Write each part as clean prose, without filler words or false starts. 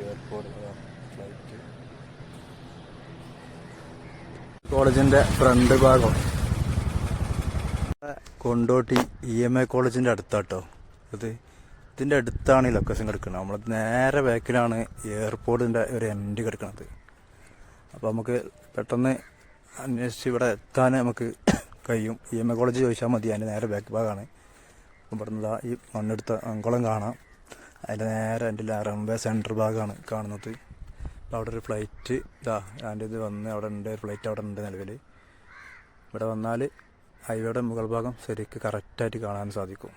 Airport flight കോളേജിൻ്റെ front ഭാഗം Kondotty EMI കോളേജിൻ്റെ അടുത്താട്ടോ. ഇതിൻ്റെ അടുത്താണ് ഈ ലൊക്കേഷൻ കിടക്കുന്നത്. നമ്മൾ നേരെ ബാക്കിലാണ് എയർപോർട്ടിൻ്റെ ഒരു എൻഡ് കിടക്കുന്നത്. അപ്പോൾ നമുക്ക് പെട്ടെന്ന് അന്വേഷിച്ച് ഇവിടെ എത്താൻ നമുക്ക് കഴിയും. EMI കോളേജ് ചോദിച്ചാൽ മതി. അതിൻ്റെ നേരെ ബാക്ക് ഭാഗമാണ്. ഇവിടുന്ന് ഈ മണ്ണെടുത്ത അങ്കുളം കാണാം. അതിൻ്റെ നേരെ എൻ്റെ റൺവേ സെൻറ്റർ ഭാഗമാണ് കാണുന്നത്. അപ്പോൾ അവിടെ ഒരു ഫ്ലൈറ്റ് അതിൻ്റെ ഇത് വന്ന് അവിടെ ഉണ്ട്. ഒരു ഫ്ലൈറ്റ് അവിടെ ഉണ്ട് നിലവിൽ. ഇവിടെ വന്നാൽ ഹൈവേയുടെ മുകൾ ഭാഗം ശരിക്ക് കറക്റ്റായിട്ട് കാണാൻ സാധിക്കും.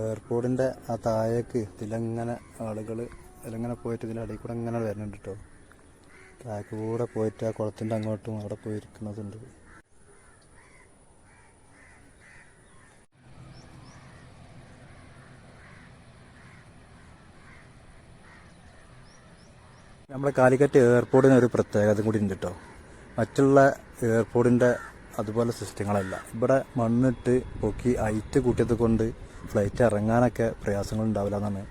എയർപോർട്ടിൻ്റെ ആ താഴേക്ക് ഇതിലെങ്ങനെ ആളുകൾ ഇതിലെങ്ങനെ പോയിട്ട് ഇതിൻ്റെ അടിയിൽ കൂടെ ഇങ്ങനെ വരുന്നുണ്ട് കേട്ടോ. താഴേക്ക് കൂടെ പോയിട്ട് ആ കുളത്തിൻ്റെ അങ്ങോട്ടും അവിടെ പോയിരിക്കുന്നതുണ്ട്. നമ്മുടെ കാലിക്കറ്റ് എയർപോർട്ടിന് ഒരു പ്രത്യേകത കൂടി ഉണ്ട് കേട്ടോ. മറ്റുള്ള എയർപോർട്ടിൻ്റെ അതുപോലെ സിസ്റ്റങ്ങളല്ല. ഇവിടെ മണ്ണിട്ട് പൊക്കി ഹൈറ്റ് കൂട്ടിയത് കൊണ്ട് ഫ്ലൈറ്റ് ഇറങ്ങാനൊക്കെ പ്രയാസങ്ങളുണ്ടാവില്ല എന്നാണ്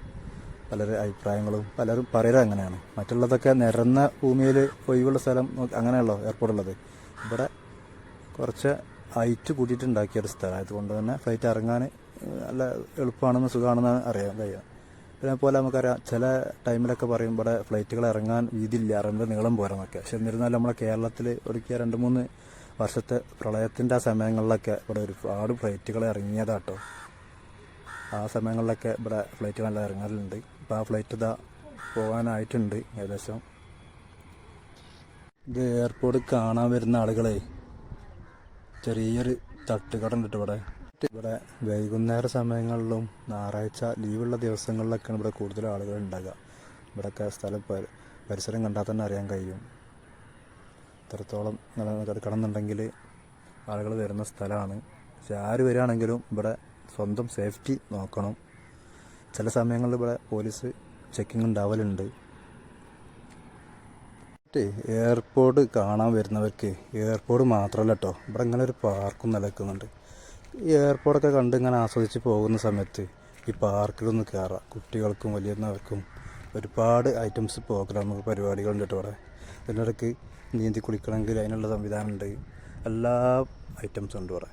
പലരും അഭിപ്രായങ്ങളും. പലരും പറയുന്നത് അങ്ങനെയാണ്. മറ്റുള്ളതൊക്കെ നിരന്ന ഭൂമിയിൽ ഒഴിവുള്ള സ്ഥലം അങ്ങനെയല്ലോ എയർപോർട്ടുള്ളത്. ഇവിടെ കുറച്ച് ഹൈറ്റ് കൂട്ടിയിട്ടുണ്ടാക്കിയൊരു സ്ഥലം ആയതുകൊണ്ട് തന്നെ ഫ്ലൈറ്റ് ഇറങ്ങാൻ നല്ല എളുപ്പമാണെന്ന് സുഖമാണെന്നാണ് അറിയാൻ കഴിയുക. പിന്നെ പോലെ നമുക്കറിയാം ചില ടൈമിലൊക്കെ പറയും ഇവിടെ ഫ്ലൈറ്റുകൾ ഇറങ്ങാൻ വീതിയില്ല, ഇറങ്ങുമ്പോൾ നീളം പോരാന്നൊക്കെ. പക്ഷെ എന്നിരുന്നാലും നമ്മുടെ കേരളത്തിൽ ഒരിക്കൽ 2-3 വർഷത്തെ പ്രളയത്തിൻ്റെ ആ സമയങ്ങളിലൊക്കെ ഇവിടെ ഒരുപാട് ഫ്ലൈറ്റുകൾ ഇറങ്ങിയതാട്ടോ. ആ സമയങ്ങളിലൊക്കെ ഇവിടെ ഫ്ലൈറ്റ് നല്ല ഇറങ്ങാറുണ്ട്. ഇപ്പോൾ ആ ഫ്ലൈറ്റ് പോകാനായിട്ടുണ്ട് ഏകദേശം. ഇത് എയർപോർട്ട് കാണാൻ വരുന്ന ആളുകളെ ചെറിയൊരു തട്ടുകട ഉണ്ട് ഇവിടെ. ഇവിടെ വൈകുന്നേര സമയങ്ങളിലും ഞായറാഴ്ച ലീവുള്ള ദിവസങ്ങളിലൊക്കെയാണ് ഇവിടെ കൂടുതൽ ആളുകൾ ഉണ്ടാകുക. ഇവിടെയൊക്കെ സ്ഥലം പരിസരം കണ്ടാൽ തന്നെ അറിയാൻ കഴിയും എത്രത്തോളം കിടക്കുന്നുണ്ടെങ്കിൽ ആളുകൾ വരുന്ന സ്ഥലമാണ്. പക്ഷെ ആര് വരികയാണെങ്കിലും ഇവിടെ സ്വന്തം സേഫ്റ്റി നോക്കണം. ചില സമയങ്ങളിൽ ഇവിടെ പോലീസ് ചെക്കിങ് ഉണ്ടാവലുണ്ട്. എയർപോർട്ട് കാണാൻ വരുന്നവർക്ക് എയർപോർട്ട് മാത്രമല്ല കേട്ടോ, ഇവിടെ ഇങ്ങനെ ഒരു പാർക്കും നിലനിൽക്കുന്നുണ്ട്. ഈ എയർപോർട്ടൊക്കെ കണ്ട് ഇങ്ങനെ ആസ്വദിച്ച് പോകുന്ന സമയത്ത് ഈ പാർക്കിലൊന്ന് കയറാം. കുട്ടികൾക്കും വലിയവർക്കും ഒരുപാട് ഐറ്റംസ് പ്രോഗ്രാമുകൾ പരിപാടികളുണ്ട് കേട്ടോ ഇവിടെ. ഇതിനിടയ്ക്ക് നീന്തി കുളിക്കണമെങ്കിൽ അതിനുള്ള സംവിധാനമുണ്ട്. എല്ലാ ഐറ്റംസും ഉണ്ട് ഇവിടെ.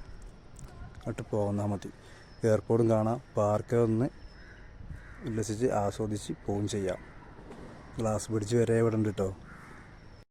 എന്നിട്ട് പോന്നാൽ മതി. എയർപോർട്ടും കാണാം, പാർക്ക് ഒന്ന് ഉല്ലസിച്ച് ആസ്വദിച്ച് പോവുകയും ചെയ്യാം. ഗ്ലാസ് ബ്രിഡ്ജ് വരെ ഇവിടെ ഉണ്ട് കേട്ടോ.